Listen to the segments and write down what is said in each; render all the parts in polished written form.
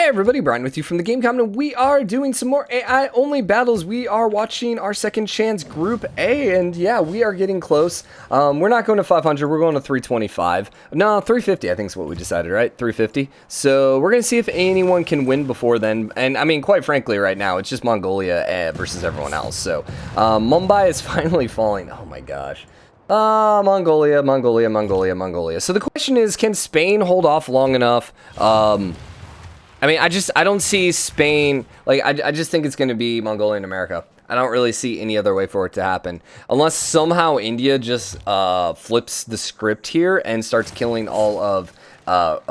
Hey everybody, Brian with you from TheGameCommon, and we are doing some more AI-only battles. We are watching our second chance Group A, and yeah, we are getting close. We're not going to 500, we're going to 325. No, 350 I think is what we decided, right? 350. So we're going to see if anyone can win before then, and I mean, quite frankly, right now, it's just Mongolia versus everyone else. So Mumbai is finally falling. Oh my gosh. Mongolia. So the question is, can Spain hold off long enough? I mean, I don't see Spain, like, I just think it's going to be Mongolia and America. I don't really see any other way for it to happen. Unless somehow India just flips the script here and starts killing all of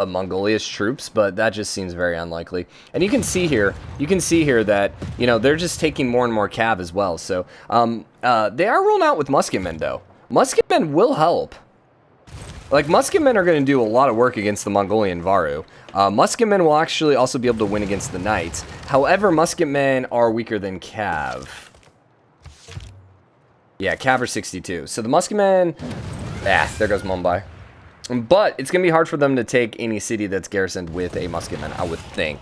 Mongolia's troops, but that just seems very unlikely. And you can see here that, you know, they're just taking more and more cav as well. So, they are rolling out with musketmen, though. Musketmen will help. Like, musketmen are going to do a lot of work against the Mongolian Varu. Musketmen will actually also be able to win against the knights. However, musketmen are weaker than cav. Yeah, cav are 62. So the musketmen... there goes Mumbai. But it's going to be hard for them to take any city that's garrisoned with a musketman, I would think.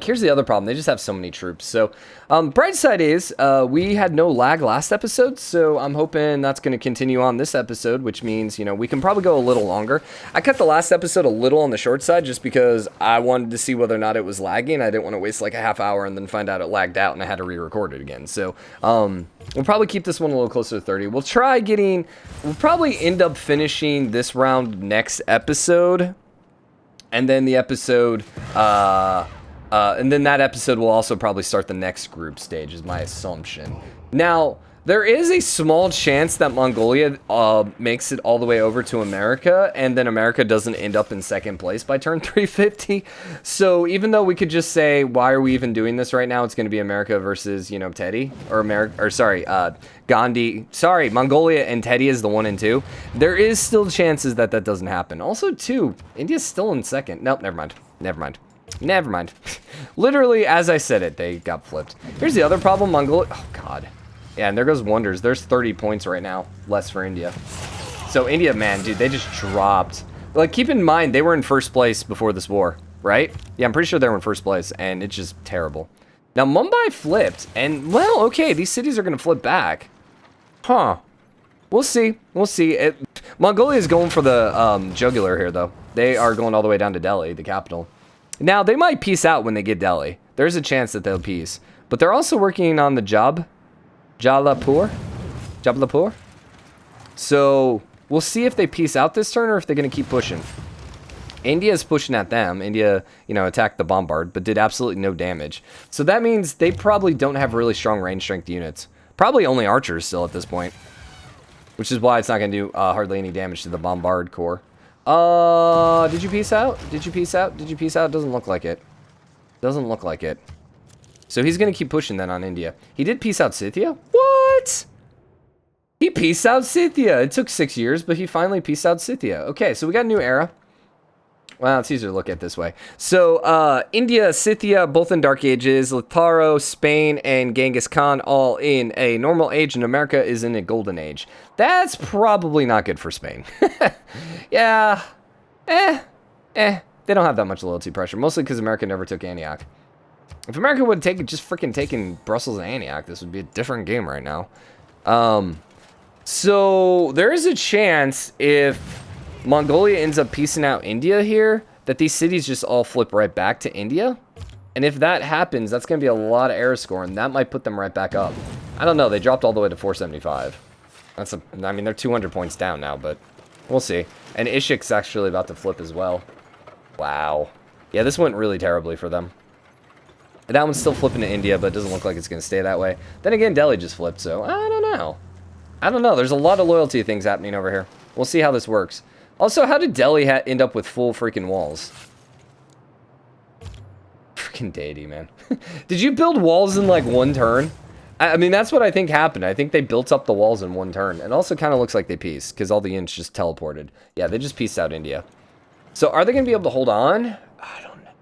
Here's the other problem. They just have so many troops. So, bright side is, we had no lag last episode, so I'm hoping that's going to continue on this episode, which means, you know, we can probably go a little longer. I cut the last episode a little on the short side just because I wanted to see whether or not it was lagging. I didn't want to waste like a half hour and then find out it lagged out and I had to re-record it again. So, we'll probably keep this one a little closer to 30. We'll probably end up finishing this round next episode, and then the episode, and then that episode will also probably start the next group stage, is my assumption. Now, there is a small chance that Mongolia makes it all the way over to America, and then America doesn't end up in second place by turn 350. So even though we could just say, why are we even doing this right now? It's going to be America versus, you know, Teddy, or Gandhi. Sorry, Mongolia and Teddy is the 1 and 2. There is still chances that that doesn't happen. Also, too, India's still in second. Nope, never mind. Literally, as I said it, they got flipped. Here's the other problem, Mongolia. Oh, God. Yeah, and there goes Wonders. There's 30 points right now, less for India. So India, man, dude, they just dropped. Like, keep in mind, they were in first place before this war, right? Yeah, I'm pretty sure they were in first place, and it's just terrible. Now, Mumbai flipped, and, well, okay, these cities are going to flip back. Huh. We'll see. Mongolia is going for the jugular here, though. They are going all the way down to Delhi, the capital. Now, they might peace out when they get Delhi. There's a chance that they'll peace. But they're also working on the Jabalpur. So we'll see if they peace out this turn or if they're going to keep pushing. India's pushing at them. India, you know, attacked the bombard, but did absolutely no damage. So that means they probably don't have really strong range strength units. Probably only archers still at this point, which is why it's not going to do hardly any damage to the bombard corps. Did you peace out? Doesn't look like it. So he's going to keep pushing then on India. He did peace out Scythia? What? He peaced out Scythia. It took 6 years, but he finally peaced out Scythia. Okay, so we got a new era. Well, it's easier to look at this way. So, India, Scythia, both in Dark Ages. Lautaro, Spain, and Genghis Khan all in a normal age, and America is in a golden age. That's probably not good for Spain. Yeah. They don't have that much loyalty pressure, mostly because America never took Antioch. If America would have just freaking taken Brussels and Antioch, this would be a different game right now. So there is a chance if Mongolia ends up piecing out India here, that these cities just all flip right back to India. And if that happens, that's going to be a lot of error score, and that might put them right back up. I don't know. They dropped all the way to 475. I mean, they're 200 points down now, but we'll see. And Ishik's actually about to flip as well. Wow. Yeah, this went really terribly for them. That one's still flipping to India, but it doesn't look like it's going to stay that way. Then again, Delhi just flipped, so I don't know. There's a lot of loyalty things happening over here. We'll see how this works. Also, how did Delhi end up with full freaking walls? Freaking deity, man. Did you build walls in, like, one turn? I mean, that's what I think happened. I think they built up the walls in one turn. It also kind of looks like they pieced, because all the ints just teleported. Yeah, they just pieced out India. So, are they going to be able to hold on? I don't know.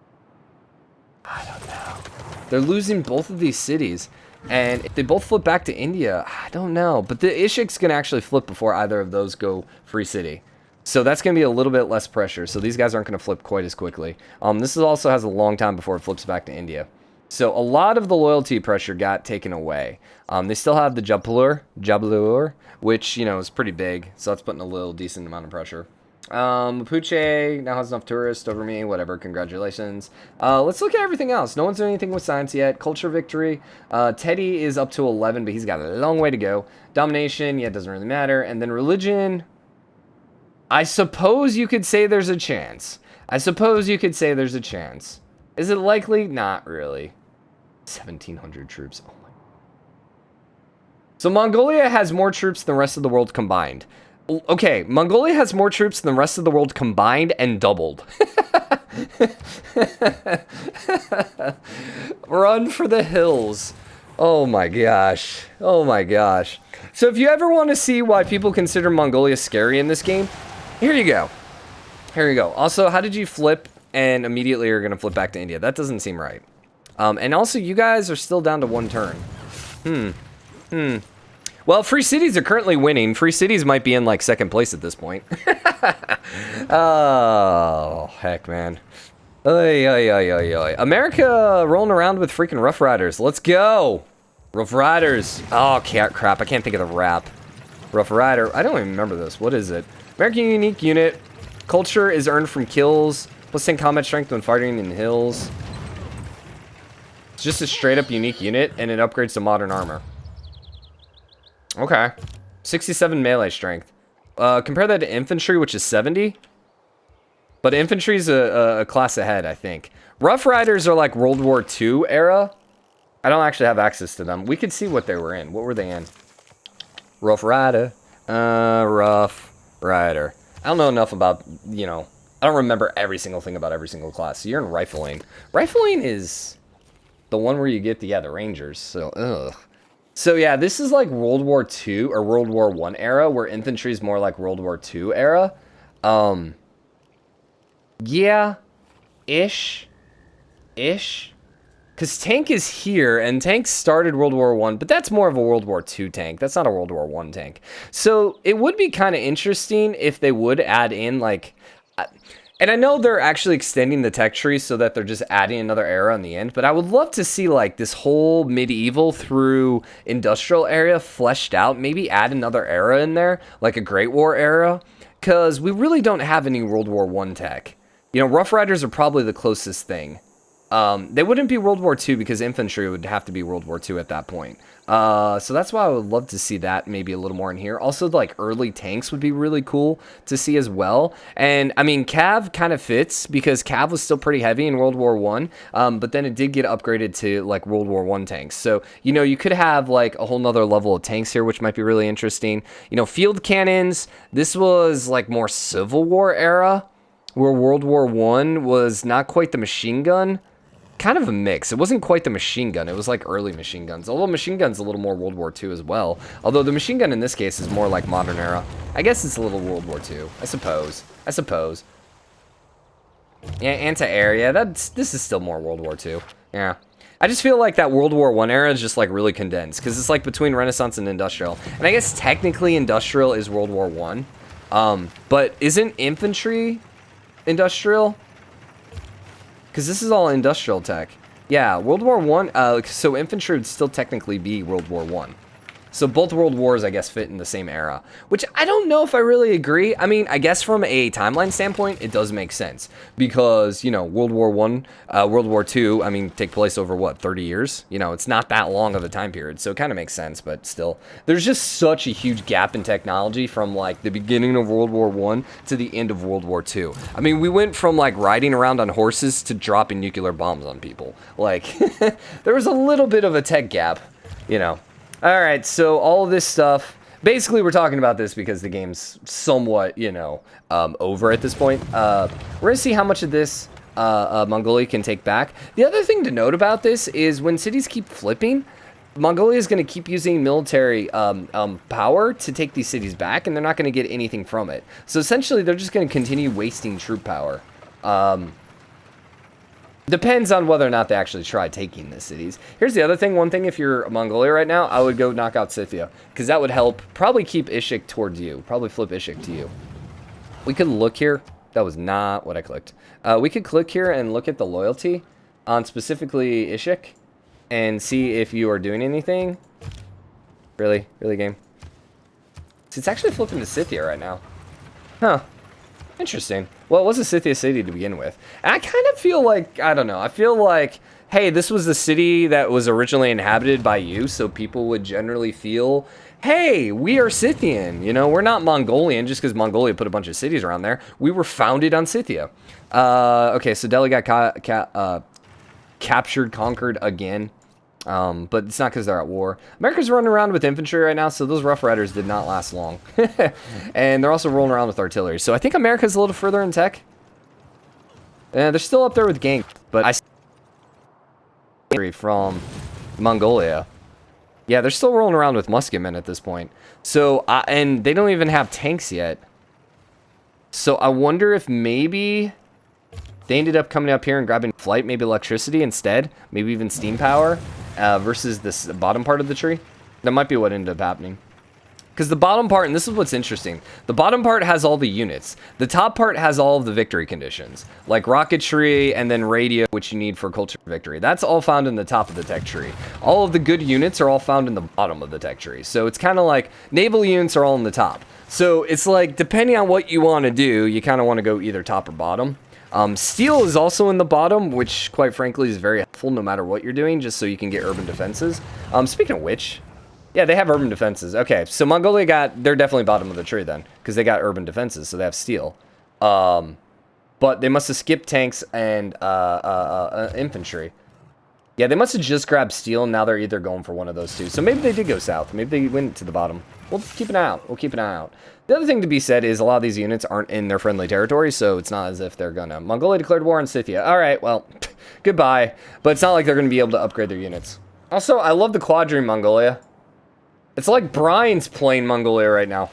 They're losing both of these cities. And if they both flip back to India, I don't know. But the Ishik's going to actually flip before either of those go free city. So that's going to be a little bit less pressure. So these guys aren't going to flip quite as quickly. This also has a long time before it flips back to India. So a lot of the loyalty pressure got taken away. They still have the Jabalur, which, you know, is pretty big. So that's putting a little decent amount of pressure. Mapuche now has enough tourists over me. Whatever, congratulations. Let's look at everything else. No one's doing anything with science yet. Culture victory. Teddy is up to 11, but he's got a long way to go. Domination, yeah, it doesn't really matter. And then religion, I suppose you could say there's a chance. Is it likely? Not really. 1,700 troops. Oh my. So Mongolia has more troops than the rest of the world combined. Okay, Mongolia has more troops than the rest of the world combined and doubled. Run for the hills. Oh my gosh. Oh my gosh. So if you ever want to see why people consider Mongolia scary in this game, here you go. Here you go. Also, how did you flip and immediately you're going to flip back to India? That doesn't seem right. And also, you guys are still down to 1 turn. Well, Free Cities are currently winning. Free Cities might be in, like, 2nd place at this point. Oh, heck, man. Oy, oy, oy, oy, oy. America rolling around with freaking Rough Riders. Let's go. Rough Riders. Oh, crap. I can't think of the rap. Rough Rider. I don't even remember this. What is it? American unique unit. Culture is earned from kills. Plus 10 combat strength when fighting in hills. It's just a straight up unique unit, and it upgrades to modern armor. Okay. 67 melee strength. Compare that to infantry, which is 70. But infantry's a class ahead, I think. Rough Riders are like World War II era. I don't actually have access to them. We could see what they were in. What were they in? Rough Rider. Rough Rider. I don't know enough about, you know, I don't remember every single thing about every single class. So you're in Rifling. Rifling is the one where you get the Rangers. So, ugh. So yeah, this is like World War II or World War I era, where infantry is more like World War II era. Yeah, ish. Because tank is here, and tank started World War I, but that's more of a World War II tank. That's not a World War I tank. So it would be kind of interesting if they would add in, like... And I know they're actually extending the tech tree so that they're just adding another era in the end, but I would love to see, like, this whole medieval through industrial area fleshed out. Maybe add another era in there, like a Great War era, because we really don't have any World War I tech. You know, Rough Riders are probably the closest thing. They wouldn't be World War II because infantry would have to be World War II at that point. So that's why I would love to see that maybe a little more in here. Also, like, early tanks would be really cool to see as well. And, I mean, Cav kind of fits because Cav was still pretty heavy in World War I, but then it did get upgraded to, like, World War I tanks. So, you know, you could have, like, a whole nother level of tanks here, which might be really interesting. You know, field cannons, this was, like, more Civil War era, where World War I was not quite the machine gun. Kind of a mix. It wasn't quite the machine gun. It was like early machine guns. Although machine gun's a little more World War II as well. Although the machine gun in this case is more like modern era. I guess it's a little World War II. I suppose. Yeah, anti-air. Yeah, this is still more World War II. Yeah. I just feel like that World War I era is just like really condensed. Because it's like between Renaissance and Industrial. And I guess technically Industrial is World War I. But isn't infantry industrial? Because this is all industrial tech. Yeah, World War I, so infantry would still technically be World War I. So both world wars, I guess, fit in the same era. Which I don't know if I really agree. I mean, I guess from a timeline standpoint, it does make sense. Because, you know, World War I, World War II, I mean, take place over, what, 30 years? You know, it's not that long of a time period. So it kind of makes sense, but still. There's just such a huge gap in technology from, like, the beginning of World War I to the end of World War II. I mean, we went from, like, riding around on horses to dropping nuclear bombs on people. Like, there was a little bit of a tech gap, you know. Alright, so all of this stuff, basically we're talking about this because the game's somewhat, you know, over at this point. We're going to see how much of this Mongolia can take back. The other thing to note about this is when cities keep flipping, Mongolia is going to keep using military power to take these cities back, and they're not going to get anything from it. So essentially, they're just going to continue wasting troop power. Depends on whether or not they actually try taking the cities. Here's the other thing. One thing, if you're Mongolia right now, I would go knock out Scythia. Because that would help probably keep Ishik towards you. Probably flip Ishik to you. We could look here. That was not what I clicked. We could click here and look at the loyalty on specifically Ishik and see if you are doing anything. Really? Really, game? See, it's actually flipping to Scythia right now. Huh. Interesting. Well, it was a Scythia city to begin with. And I kind of feel like, I don't know, I feel like, hey, this was the city that was originally inhabited by you, so people would generally feel, hey, we are Scythian. You know, we're not Mongolian just because Mongolia put a bunch of cities around there. We were founded on Scythia. Okay, so Delhi got captured, conquered again. But it's not because they're at war. America's running around with infantry right now, so those Rough Riders did not last long. And they're also rolling around with artillery. So I think America's a little further in tech. And they're still up there with gank, but I see from Mongolia. Yeah, they're still rolling around with musketmen at this point. So, and they don't even have tanks yet. So I wonder if maybe they ended up coming up here and grabbing flight, maybe electricity instead, maybe even steam power. Versus this bottom part of the tree. That might be what ended up happening. Because the bottom part, and this is what's interesting, the bottom part has all the units. The top part has all of the victory conditions, like rocketry and then radio, which you need for culture victory. That's all found in the top of the tech tree. All of the good units are all found in the bottom of the tech tree. So it's kind of like naval units are all in the top. So it's like, depending on what you want to do, you kind of want to go either top or bottom. Steel is also in the bottom, which quite frankly is very helpful no matter what you're doing, just so you can get urban defenses. Speaking of which, yeah, they have urban defenses. Okay, so Mongolia they're definitely bottom of the tree then, because they got urban defenses, so they have steel. But they must have skipped tanks and infantry. Yeah, they must have just grabbed steel, and now they're either going for one of those two. So maybe they did go south. Maybe they went to the bottom. We'll keep an eye out. We'll keep an eye out. The other thing to be said is a lot of these units aren't in their friendly territory, so it's not as if they're gonna... Mongolia declared war on Scythia. All right, well, goodbye. But it's not like they're gonna be able to upgrade their units. Also, I love the quadrime Mongolia. It's like Brian's playing Mongolia right now.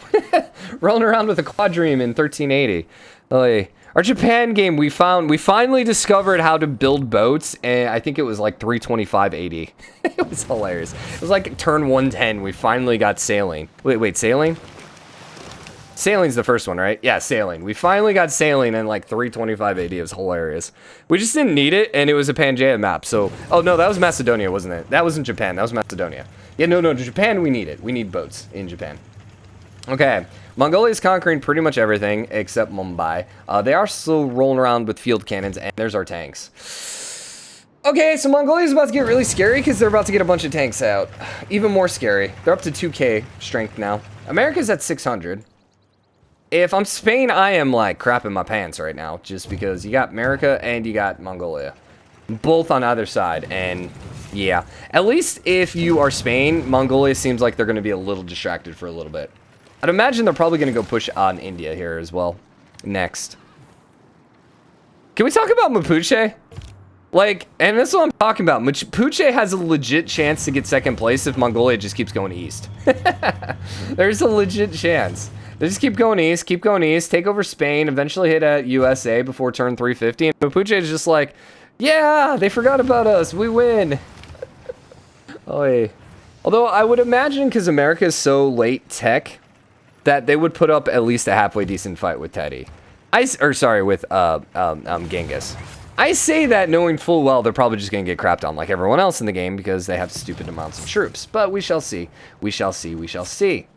Rolling around with a quadrime in 1380. Oy. Our Japan game, we finally discovered how to build boats, and I think it was like 325.80. It was hilarious. It was like turn 110, we finally got sailing. Wait, sailing? Sailing's the first one, right? Yeah, sailing. We finally got sailing in like 325.80. It was hilarious. We just didn't need it, and it was a Pangaea map, so... Oh, no, that was Macedonia, wasn't it? That wasn't Japan, that was Macedonia. Yeah, no, Japan we need it. We need boats in Japan. Okay, Mongolia's conquering pretty much everything except Mumbai. They are still rolling around with field cannons, and there's our tanks. Okay, so Mongolia's about to get really scary because they're about to get a bunch of tanks out. Even more scary. They're up to 2k strength now. America's at 600. If I'm Spain, I am like crapping my pants right now, just because you got America and you got Mongolia. Both on either side, and yeah. At least if you are Spain, Mongolia seems like they're going to be a little distracted for a little bit. I'd imagine they're probably going to go push on India here as well. Next. Can we talk about Mapuche? Like, and this is what I'm talking about. Mapuche has a legit chance to get second place if Mongolia just keeps going east. There's a legit chance. They just keep going east, take over Spain, eventually hit at USA before turn 350. And Mapuche is just like, yeah, they forgot about us. We win. Oy. Although I would imagine because America is so late tech that they would put up at least a halfway decent fight with Teddy. With Genghis. I say that knowing full well they're probably just going to get crapped on like everyone else in the game because they have stupid amounts of troops. But we shall see. We shall see. We shall see.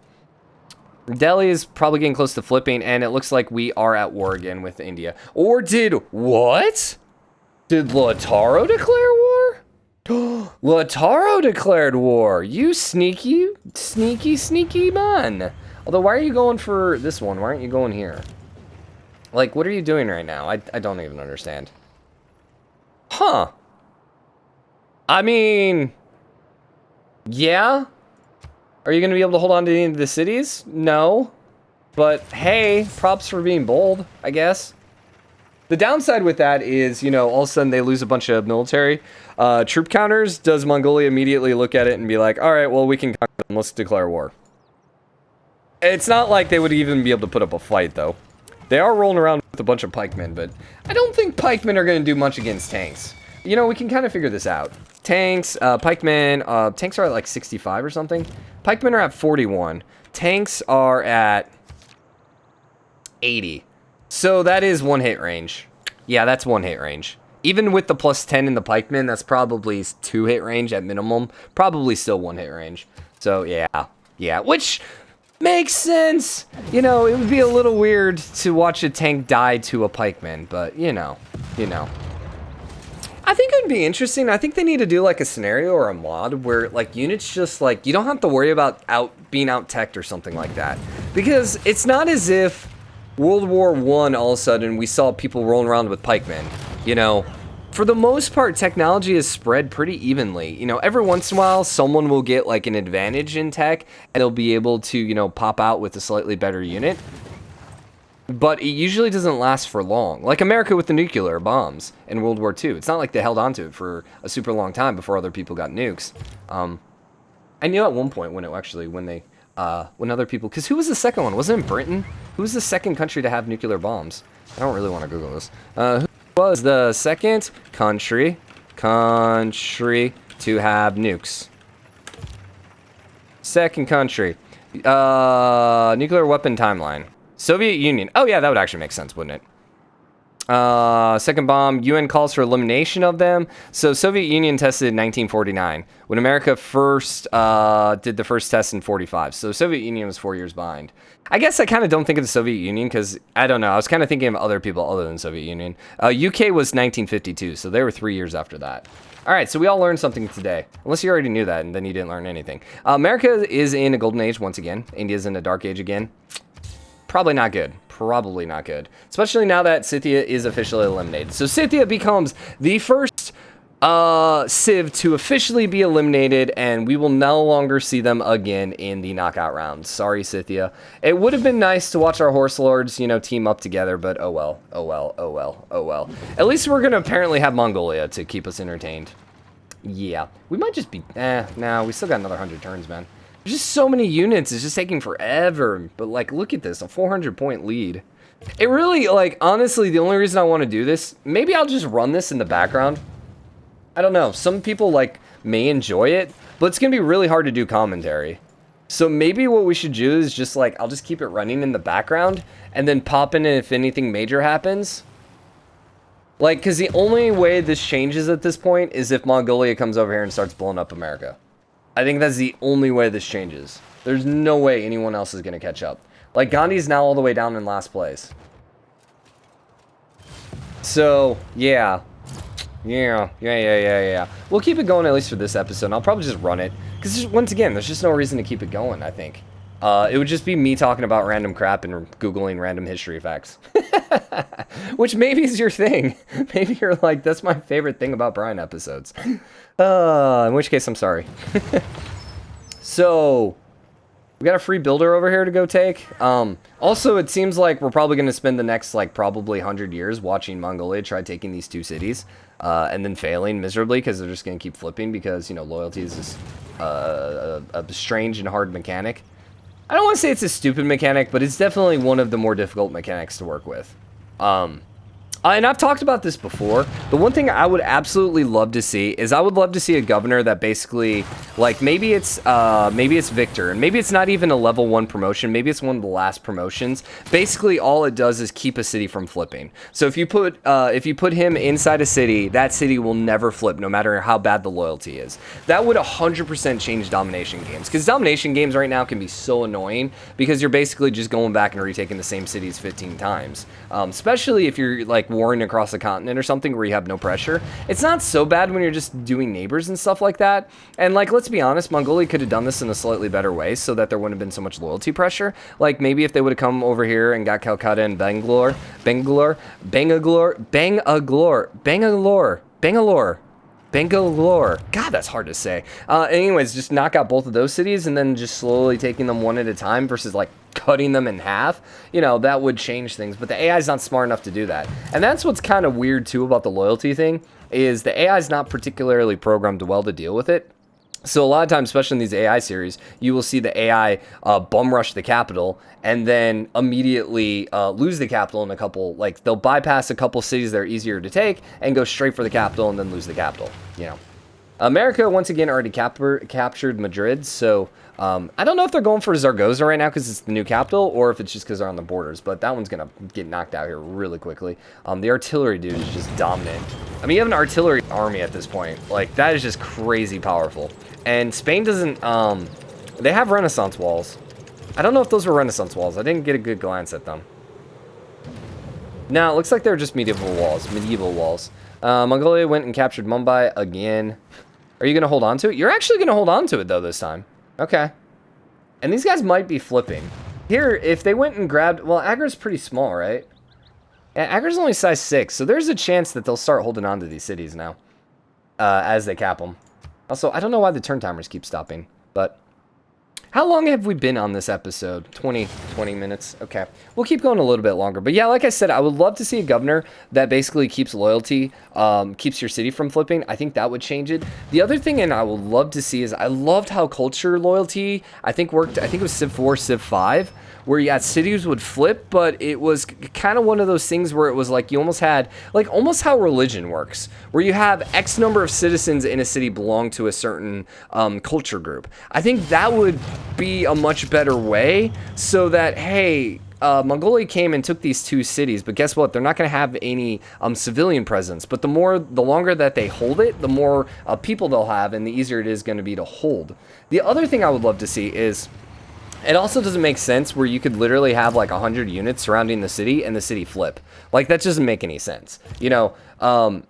Delhi is probably getting close to flipping, and it looks like we are at war again with India. Or did... What? Did Lautaro declare war? Lautaro declared war. You sneaky man. Although, why are you going for this one? Why aren't you going here? Like, what are you doing right now? I don't even understand. Huh. I mean... Yeah? Are you going to be able to hold on to any of the cities? No. But, hey, props for being bold, I guess. The downside with that is, you know, all of a sudden they lose a bunch of military troop counters. Does Mongolia immediately look at it and be like, all right, well, we can conquer them. Let's declare war. It's not like they would even be able to put up a fight, though. They are rolling around with a bunch of pikemen, but I don't think pikemen are going to do much against tanks. You know, we can kind of figure this out. Tanks, pikemen, tanks are at like 65 or something. Pikemen are at 41. Tanks are at 80. So that is one hit range. Yeah, that's one hit range. Even with the plus 10 in the pikeman, that's probably 2 hit range at minimum. Probably still 1 hit range. So yeah, which makes sense. You know, it would be a little weird to watch a tank die to a pikeman, but you know. I think it would be interesting. I think they need to do like a scenario or a mod where like units just like, you don't have to worry about being out-teched or something like that. Because it's not as if World War I all of a sudden we saw people rolling around with pikemen. You know, for the most part, technology is spread pretty evenly. You know, every once in a while, someone will get like an advantage in tech and they'll be able to, you know, pop out with a slightly better unit. But it usually doesn't last for long. Like America with the nuclear bombs in World War II. It's not like they held on to it for a super long time before other people got nukes. I knew at one point when other people, because who was the second one? Wasn't it Britain? Who was the second country to have nuclear bombs? I don't really want to Google this. Who was the second country to have nukes? Second country. Nuclear weapon timeline. Soviet Union. Oh yeah, that would actually make sense, wouldn't it? Second bomb, UN calls for elimination of them. So Soviet Union tested in 1949, when America first did the first test in 45. So Soviet Union was 4 years behind. I guess I kind of don't think of the Soviet Union because, I don't know, I was kind of thinking of other people other than Soviet Union. UK was 1952, so they were 3 years after that. All right, so we all learned something today. Unless you already knew that, and then you didn't learn anything. America is in a golden age once again. India's in a dark age again. Probably not good. Probably not good. Especially now that Scythia is officially eliminated. So Scythia becomes the first civ to officially be eliminated, and we will no longer see them again in the knockout rounds. Sorry, Scythia. It would have been nice to watch our horse lords, you know, team up together, but oh well. Oh well. Oh well. Oh well. At least we're going to apparently have Mongolia to keep us entertained. Yeah. We might just be... nah, we still got another 100 turns, man. There's just so many units, it's just taking forever. But like, look at this, a 400-point lead. It really, like, honestly, the only reason I want to do this, maybe I'll just run this in the background. I don't know, some people, like, may enjoy it, but it's going to be really hard to do commentary. So maybe what we should do is just, like, I'll just keep it running in the background, and then pop in if anything major happens. Like, because the only way this changes at this point is if Mongolia comes over here and starts blowing up America. I think that's the only way this changes. There's no way anyone else is going to catch up. Like, Gandhi's now all the way down in last place. So, yeah. We'll keep it going at least for this episode. And I'll probably just run it. Because, once again, there's just no reason to keep it going, I think. It would just be me talking about random crap and Googling random history facts. Which maybe is your thing. Maybe you're like, that's my favorite thing about Brian episodes. In which case, I'm sorry. So, we got a free builder over here to go take. Also, it seems like we're probably going to spend the next, like, probably 100 years watching Mongolia try taking these 2 cities. And then failing miserably because they're just going to keep flipping because, you know, loyalty is this, a strange and hard mechanic. I don't want to say it's a stupid mechanic, but it's definitely one of the more difficult mechanics to work with. And I've talked about this before. The one thing I would absolutely love to see is I would love to see a governor that basically, like, maybe it's Victor, and maybe it's not even a level 1 promotion. Maybe it's one of the last promotions. Basically, all it does is keep a city from flipping. So if you put him inside a city, that city will never flip, no matter how bad the loyalty is. That would 100% change domination games, because domination games right now can be so annoying because you're basically just going back and retaking the same cities 15 times. Especially if you're like warring across the continent or something where you have no pressure. It's not so bad when you're just doing neighbors and stuff like that. And like, let's be honest, Mongolia could have done this in a slightly better way so that there wouldn't have been so much loyalty pressure. Like maybe if they would have come over here and got Calcutta and Bangalore. God, that's hard to say. Anyways, just knock out both of those cities and then just slowly taking them one at a time versus like cutting them in half. You know, that would change things, but the AI is not smart enough to do that. And that's what's kind of weird too about the loyalty thing, is the AI is not particularly programmed well to deal with it. So a lot of times, especially in these AI series, you will see the AI bum rush the capital and then immediately lose the capital in a couple, like they'll bypass a couple cities that are easier to take and go straight for the capital and then lose the capital, you know. America, once again, already captured Madrid, so I don't know if they're going for Zaragoza right now because it's the new capital, or if it's just because they're on the borders, but that one's going to get knocked out here really quickly. The artillery dude is just dominant. I mean, you have an artillery army at this point. Like, that is just crazy powerful. And Spain doesn't, they have Renaissance walls. I don't know if those were Renaissance walls. I didn't get a good glance at them. No, it looks like they're just medieval walls. Mongolia went and captured Mumbai again. Are you going to hold on to it? You're actually going to hold on to it, though, this time. Okay. And these guys might be flipping. Here, if they went and grabbed... Well, Agra's pretty small, right? Yeah, Agra's only size 6, so there's a chance that they'll start holding on to these cities now. As they cap them. Also, I don't know why the turn timers keep stopping, but... How long have we been on this episode? 20 minutes. Okay. We'll keep going a little bit longer. But yeah, like I said, I would love to see a governor that basically keeps loyalty, keeps your city from flipping. I think that would change it. The other thing, and I would love to see, is I loved how culture loyalty, I think worked, I think it was Civ 4, Civ 5, where yeah, cities would flip, but it was kind of one of those things where it was like you almost had, like almost how religion works, where you have X number of citizens in a city belong to a certain culture group. I think that would be a much better way so that, hey, Mongolia came and took these 2 cities, but guess what? They're not going to have any civilian presence. But the longer that they hold it, the more people they'll have, and the easier it is going to be to hold. The other thing I would love to see is, it also doesn't make sense where you could literally have like 100 units surrounding the city and the city flip. Like, that doesn't make any sense. You know,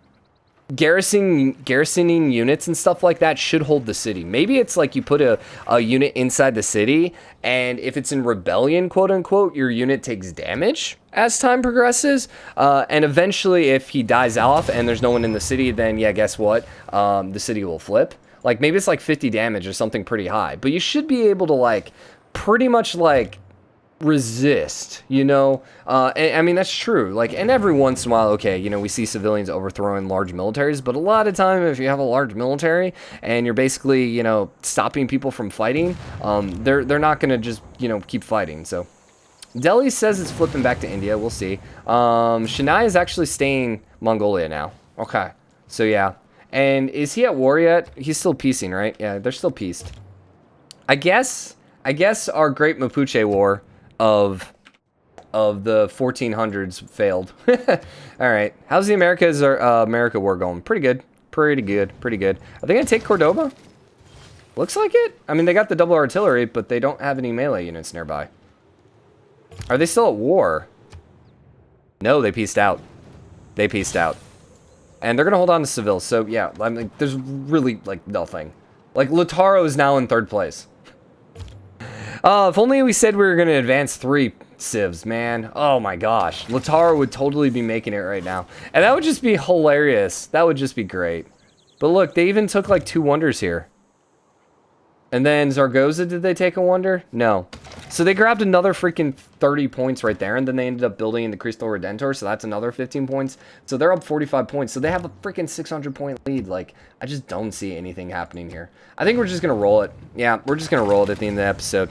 garrisoning units and stuff like that should hold the city. Maybe it's like you put a unit inside the city, and if it's in rebellion, quote unquote, your unit takes damage as time progresses. And eventually, if he dies off and there's no one in the city, then yeah, guess what? The city will flip. Like, maybe it's like 50 damage or something pretty high. But you should be able to, like, pretty much, like, resist, you know? And, I mean, that's true. Like, and every once in a while, okay, you know, we see civilians overthrowing large militaries, but a lot of time, if you have a large military and you're basically, you know, stopping people from fighting, they're not going to just, you know, keep fighting. So Delhi says it's flipping back to India. We'll see. Chennai is actually staying Mongolia now. Okay. So, yeah. And is he at war yet? He's still peacing, right? Yeah, they're still peaced. I guess our Great Mapuche War of the 1400s failed. All right. How's the America War going? Pretty good. Pretty good. Are they going to take Cordoba? Looks like it. I mean, they got the double artillery, but they don't have any melee units nearby. Are they still at war? No, they peaced out. And they're going to hold on to Seville. So, yeah, I mean, there's really, like, nothing. Like, Lautaro is now in 3rd place. If only we said we were going to advance 3 civs, man. Oh, my gosh. Lautaro would totally be making it right now. And that would just be hilarious. That would just be great. But look, they even took, like, 2 wonders here. And then Zaragoza, did they take a wonder? No. So they grabbed another freaking 30 points right there, and then they ended up building in the Cristo Redentor, so that's another 15 points. So they're up 45 points. So they have a freaking 600-point lead. Like, I just don't see anything happening here. I think we're just going to roll it. Yeah, we're just going to roll it at the end of the episode.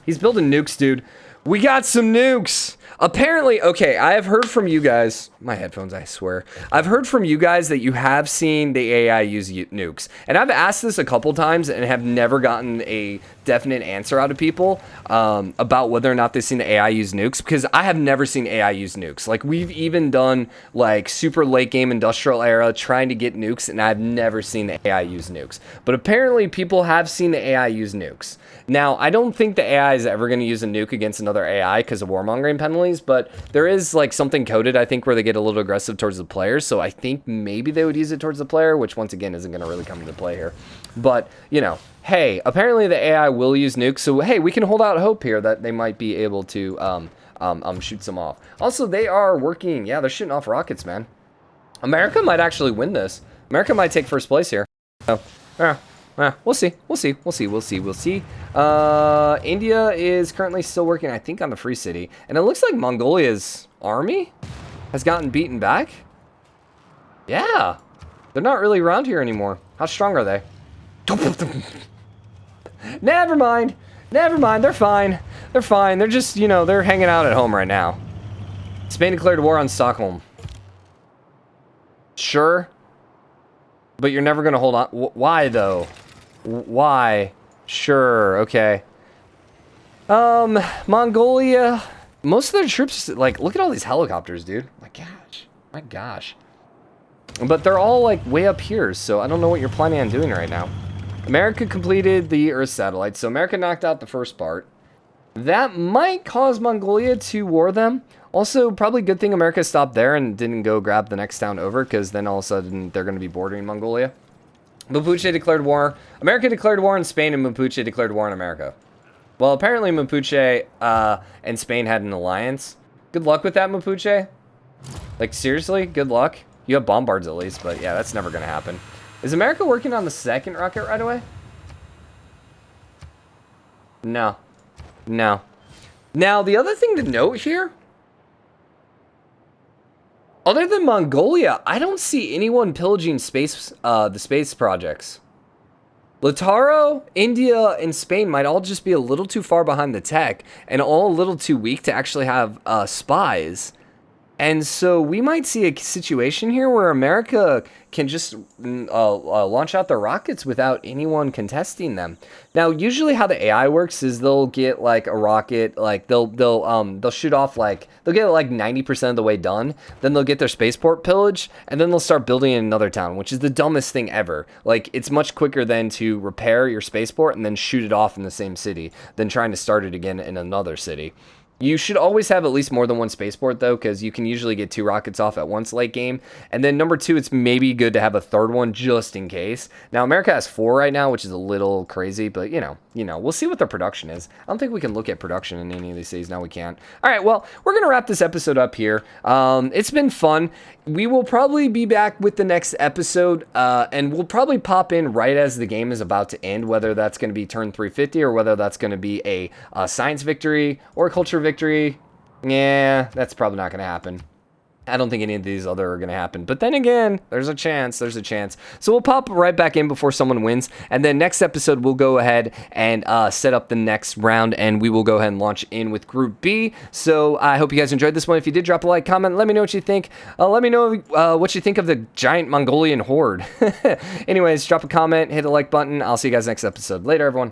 He's building nukes, dude. We got some nukes. Apparently, okay, I have heard from you guys. My headphones, I swear. I've heard from you guys that you have seen the AI use nukes. And I've asked this a couple times and have never gotten a definite answer out of people about whether or not they've seen the AI use nukes. Because I have never seen AI use nukes. Like, we've even done, like, super late game industrial era trying to get nukes, and I've never seen the AI use nukes. But apparently, people have seen the AI use nukes. Now, I don't think the AI is ever going to use a nuke against another AI because of warmongering penalties, but there is, like, something coded, I think, where they get a little aggressive towards the player, so I think maybe they would use it towards the player, which, once again, isn't going to really come into play here. But, you know, hey, apparently the AI will use nukes, so, hey, we can hold out hope here that they might be able to shoot some off. Also, they are working, yeah, they're shooting off rockets, man. America might actually win this. America might take 1st place here. So, we'll see. India is currently still working, I think, on the Free City. And it looks like Mongolia's army has gotten beaten back. Yeah. They're not really around here anymore. How strong are they? Never mind. They're fine. They're just, you know, they're hanging out at home right now. Spain declared war on Stockholm. Sure. But you're never going to hold on. Why, though? Why? Sure, okay. Mongolia. Most of their troops, like, look at all these helicopters, dude. My gosh. My gosh. But they're all, like, way up here, so I don't know what you're planning on doing right now. America completed the Earth satellite, so America knocked out the first part. That might cause Mongolia to war them. Also, probably good thing America stopped there and didn't go grab the next town over, because then all of a sudden they're going to be bordering Mongolia. Mapuche declared war. America declared war on Spain, and Mapuche declared war on America. Well, apparently Mapuche and Spain had an alliance. Good luck with that, Mapuche. Like, seriously? Good luck? You have bombards at least, but yeah, that's never going to happen. Is America working on the second rocket right away? No. No. Now, the other thing to note here, other than Mongolia, I don't see anyone pillaging space, the space projects. Lautaro, India, and Spain might all just be a little too far behind the tech and all a little too weak to actually have spies. And so we might see a situation here where America can just launch out their rockets without anyone contesting them. Now, usually how the AI works is they'll get like a rocket, like they'll shoot off like they'll get like 90% of the way done, then they'll get their spaceport pillaged, and then they'll start building in another town, which is the dumbest thing ever. Like, it's much quicker than to repair your spaceport and then shoot it off in the same city than trying to start it again in another city. You should always have at least more than one spaceport, though, because you can usually get 2 rockets off at once late game. And then number 2, it's maybe good to have a third one just in case. Now, America has 4 right now, which is a little crazy, but, you know, we'll see what their production is. I don't think we can look at production in any of these cities. Now we can't. All right, well, we're going to wrap this episode up here. It's been fun. We will probably be back with the next episode, and we'll probably pop in right as the game is about to end, whether that's going to be turn 350 or whether that's going to be a science victory or a culture victory. Yeah, that's probably not going to happen. I don't think any of these other are going to happen. But then again, there's a chance. There's a chance. So we'll pop right back in before someone wins. And then next episode, we'll go ahead and set up the next round. And we will go ahead and launch in with Group B. So I hope you guys enjoyed this one. If you did, drop a like, comment. Let me know what you think. Let me know what you think of the giant Mongolian horde. Anyways, drop a comment. Hit the like button. I'll see you guys next episode. Later, everyone.